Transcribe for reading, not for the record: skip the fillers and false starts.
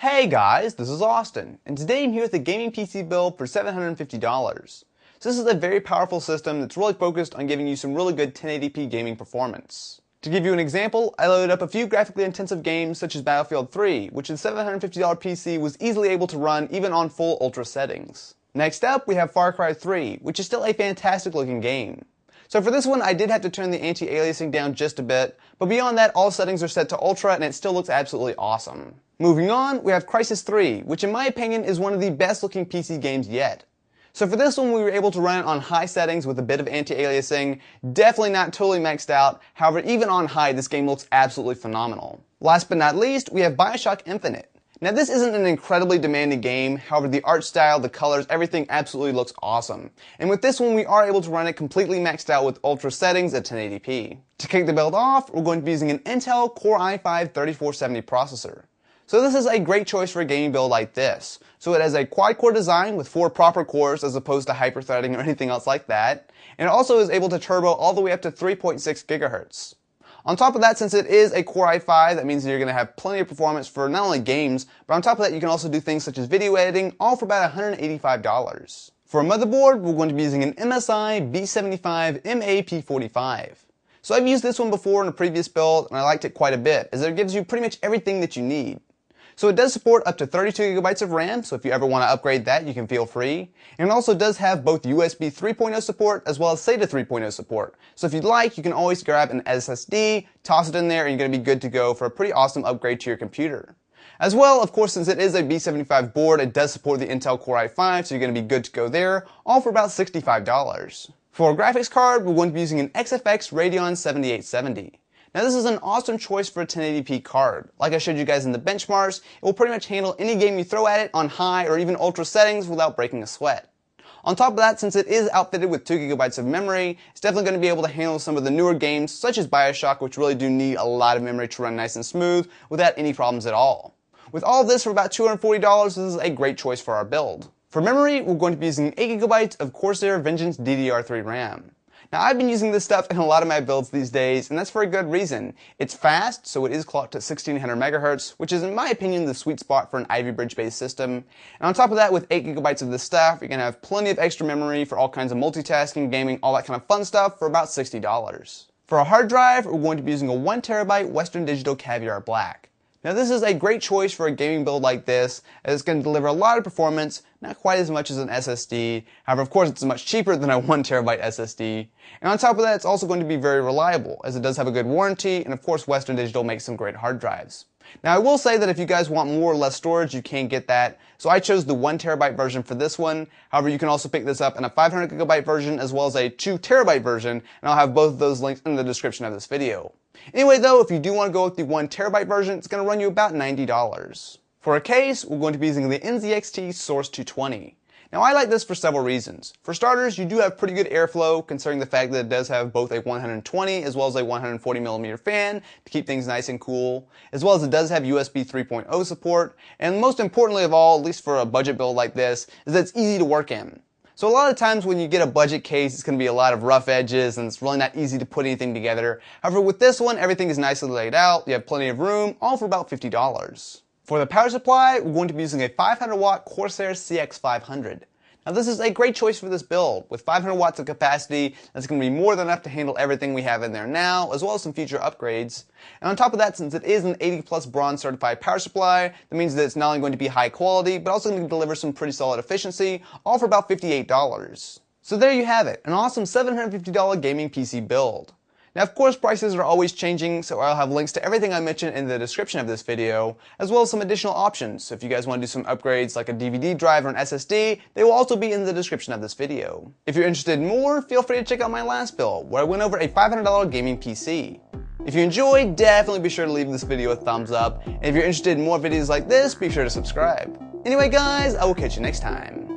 Hey guys, this is Austin, and today I'm here with a gaming PC build for $750. So this is a very powerful system that's really focused on giving you some really good 1080p gaming performance. To give you an example, I loaded up a few graphically intensive games such as Battlefield 3, which the $750 PC was easily able to run even on full ultra settings. Next up, we have Far Cry 3, which is still a fantastic looking game. So for this one, I did have to turn the anti-aliasing down just a bit, but beyond that, all settings are set to ultra and it still looks absolutely awesome. Moving on, we have Crysis 3, which in my opinion is one of the best looking PC games yet. So for this one, we were able to run it on high settings with a bit of anti-aliasing, definitely not totally maxed out, however even on high this game looks absolutely phenomenal. Last but not least, we have Bioshock Infinite. Now this isn't an incredibly demanding game, however the art style, the colors, everything absolutely looks awesome. And with this one we are able to run it completely maxed out with ultra settings at 1080p. To kick the build off, we're going to be using an Intel Core i5-3470 processor. So this is a great choice for a gaming build like this. So it has a quad-core design with 4 proper cores as opposed to hyper-threading or anything else like that. And it also is able to turbo all the way up to 3.6 GHz. On top of that, since it is a Core i5, that means that you're going to have plenty of performance for not only games, but on top of that you can also do things such as video editing, all for about $185. For a motherboard, we're going to be using an MSI B75 MAP45. So I've used this one before in a previous build, and I liked it quite a bit, as it gives you pretty much everything that you need. So it does support up to 32 GB of RAM, so if you ever want to upgrade that, you can feel free. And it also does have both USB 3.0 support as well as SATA 3.0 support. So if you'd like, you can always grab an SSD, toss it in there, and you're going to be good to go for a pretty awesome upgrade to your computer. As well, of course, since it is a B75 board, it does support the Intel Core i5, so you're going to be good to go there, all for about $65. For a graphics card, we're going to be using an XFX Radeon 7870. Now this is an awesome choice for a 1080p card. Like I showed you guys in the benchmarks, it will pretty much handle any game you throw at it on high or even ultra settings without breaking a sweat. On top of that, since it is outfitted with 2 GB of memory, it's definitely going to be able to handle some of the newer games such as Bioshock, which really do need a lot of memory to run nice and smooth without any problems at all. With all of this for about $240, this is a great choice for our build. For memory, we're going to be using 8 GB of Corsair Vengeance DDR3 RAM. Now I've been using this stuff in a lot of my builds these days, and that's for a good reason. It's fast, so it is clocked at 1600 MHz, which is in my opinion the sweet spot for an Ivy Bridge based system. And on top of that, with 8 GB of this stuff, you're going to have plenty of extra memory for all kinds of multitasking, gaming, all that kind of fun stuff for about $60. For a hard drive, we're going to be using a 1TB Western Digital Caviar Black. Now this is a great choice for a gaming build like this, as it's going to deliver a lot of performance, not quite as much as an SSD. However, of course, it's much cheaper than a 1TB SSD. And on top of that, it's also going to be very reliable, as it does have a good warranty, and of course, Western Digital makes some great hard drives. Now I will say that if you guys want more or less storage, you can get that. So I chose the 1TB version for this one. However, you can also pick this up in a 500 GB version as well as a 2TB version, and I'll have both of those links in the description of this video. Anyway though, if you do want to go with the 1TB version, it's going to run you about $90. For a case, we're going to be using the NZXT Source 220. Now I like this for several reasons. For starters, you do have pretty good airflow considering the fact that it does have both a 120 as well as a 140mm fan to keep things nice and cool, as well as it does have USB 3.0 support, and most importantly of all, at least for a budget build like this, is that it's easy to work in. So a lot of times when you get a budget case, it's going to be a lot of rough edges and it's really not easy to put anything together. However, with this one, everything is nicely laid out, you have plenty of room, all for about $50. For the power supply, we're going to be using a 500 watt Corsair CX500. Now this is a great choice for this build. With 500 watts of capacity, that's going to be more than enough to handle everything we have in there now, as well as some future upgrades. And on top of that, since it is an 80+ bronze certified power supply, that means that it's not only going to be high quality, but also going to deliver some pretty solid efficiency, all for about $58. So there you have it, an awesome $750 gaming PC build. Now of course prices are always changing, so I'll have links to everything I mentioned in the description of this video, as well as some additional options. So if you guys want to do some upgrades like a DVD drive or an SSD, they will also be in the description of this video. If you're interested in more, feel free to check out my last build, where I went over a $500 gaming PC. If you enjoyed, definitely be sure to leave this video a thumbs up, and if you're interested in more videos like this, be sure to subscribe. Anyway guys, I will catch you next time.